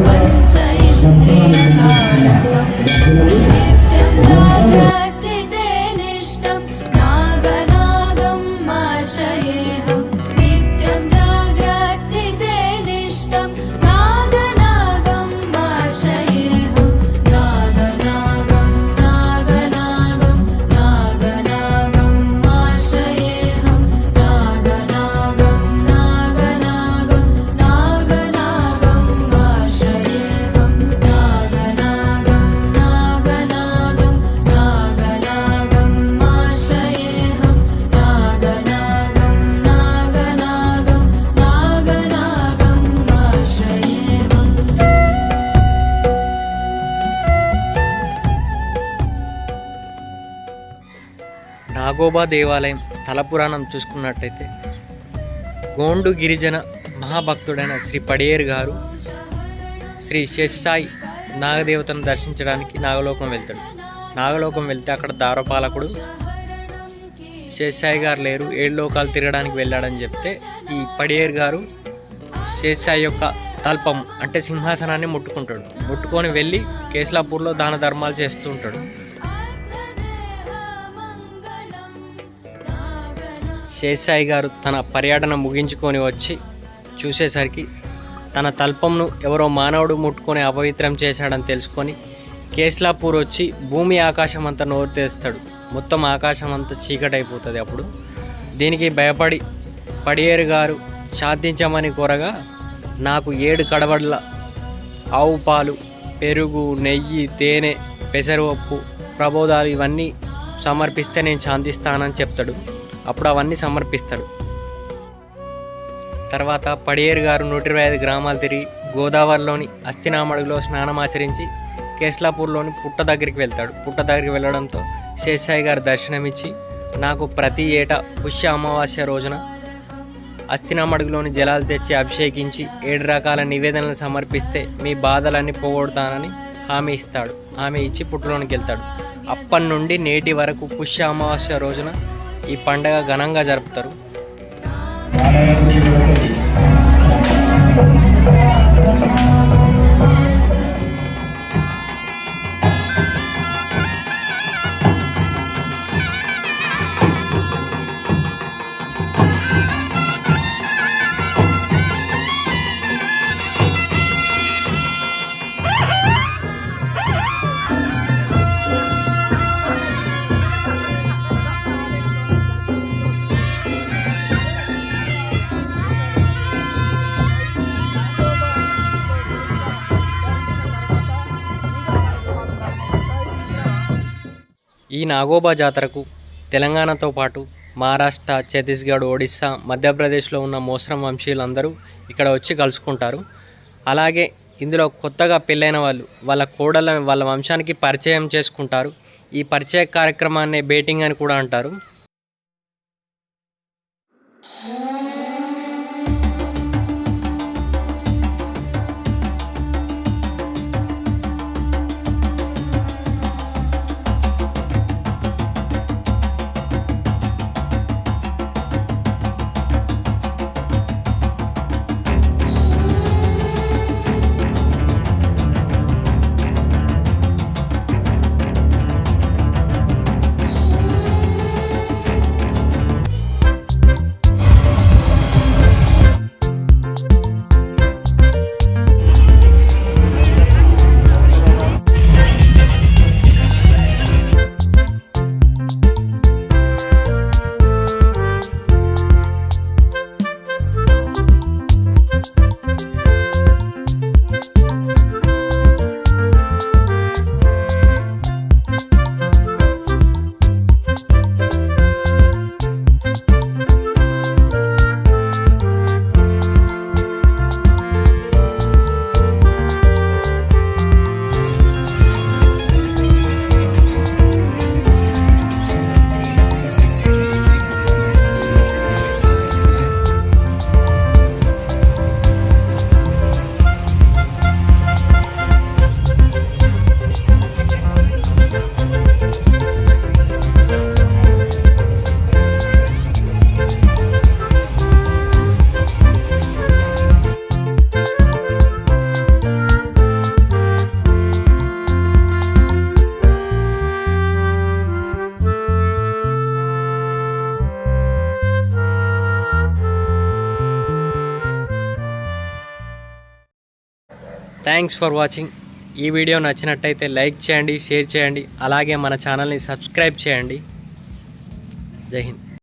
पञ्चैन्द्रियकारकं नित्यं जाग्रस्थिते निष्ठं नागनागं आश्रयेऽहं नित्यं जाग्रस्थिते निष्ठं नागनागं आश्रयेऽहं नागनागं नागनागं नागनागं आश्रयेऽहं नागनागं नागनागं नागनागं आश्रयेऽहं नागनागं नागनागं नागनागं आश्रयेऽहं नागनागं नागनागं नागनागं आश्रयेऽहम् నాగోబా దేవాలయం స్థల పురాణం చూసుకున్నట్టయితే గోండు గిరిజన మహాభక్తుడైన శ్రీ పడియేరు గారు శ్రీ శేషాయి నాగదేవతను దర్శించడానికి నాగలోకం వెళ్తాడు. నాగలోకం వెళ్తే అక్కడ దారపాలకుడు శేషాయి గారు లేరు, 7 లోకాలు తిరగడానికి వెళ్ళాడని చెప్తే ఈ పడియేరు గారు శేషాయి యొక్క తల్పం అంటే సింహాసనాన్ని ముట్టుకుంటాడు. ముట్టుకొని వెళ్ళి కేస్లాపూర్లో దాన ధర్మాలు చేస్తూ ఉంటాడు. శేషాయి గారు తన పర్యటన ముగించుకొని వచ్చి చూసేసరికి తన తల్పంను ఎవరో మానవుడు ముట్టుకొని అపవిత్రం చేశాడని తెలుసుకొని కేస్లాపూర్ వచ్చి భూమి ఆకాశం అంతా నోరు తెస్తాడు. మొత్తం ఆకాశం అంతా చీకటైపోతుంది. అప్పుడు దీనికి భయపడి పడియేరు గారు శాంతించమని కోరగా నాకు 7 కడవడ్ల ఆవు పాలు, పెరుగు, నెయ్యి, తేనె, పెసరపప్పు, ప్రబోధాలు ఇవన్నీ సమర్పిస్తే నేను శాంతిస్తానని చెప్తాడు. అప్పుడు అవన్నీ సమర్పిస్తాడు. తర్వాత పడియేరు గారు 125 గ్రామాలు తిరిగి గోదావరిలోని అస్థినామడుగులో స్నానమాచరించి కేస్లాపూర్లోని పుట్ట దగ్గరికి వెళ్తాడు. పుట్ట దగ్గరికి వెళ్ళడంతో శేషాయి గారు దర్శనమిచ్చి నాకు ప్రతి ఏటా పుష్య అమావాస్య రోజున అస్థినామడుగులోని జలాలు తెచ్చి అభిషేకించి 7 రకాల నివేదనలు సమర్పిస్తే మీ బాధలన్నీ పోగొడతానని హామీ ఇస్తాడు. హామీ ఇచ్చి పుట్టలోనికి వెళ్తాడు. అప్పటి నుండి నేటి వరకు పుష్య అమావాస్య రోజున ఈ పండగ ఘనంగా జరుపుతారు. ఈ నాగోబా జాతరకు తెలంగాణతో పాటు మహారాష్ట్ర, ఛత్తీస్గఢ్, ఒడిస్సా, మధ్యప్రదేశ్లో ఉన్న మోస్రం వంశీయులందరూ ఇక్కడ వచ్చి కలుసుకుంటారు. అలాగే ఇందులో కొత్తగా పెళ్ళైన వాళ్ళు వాళ్ళ కోడళ్ళని వాళ్ళ వంశానికి పరిచయం చేసుకుంటారు. ఈ పరిచయ కార్యక్రమాన్ని బేటింగ్ అని కూడా అంటారు. Thanks for watching. ఈ వీడియో నచ్చినట్టయితే లైక్ చేయండి, షేర్ చేయండి, అలాగే మన ఛానల్ని సబ్స్క్రైబ్ చేయండి. జై హింద్.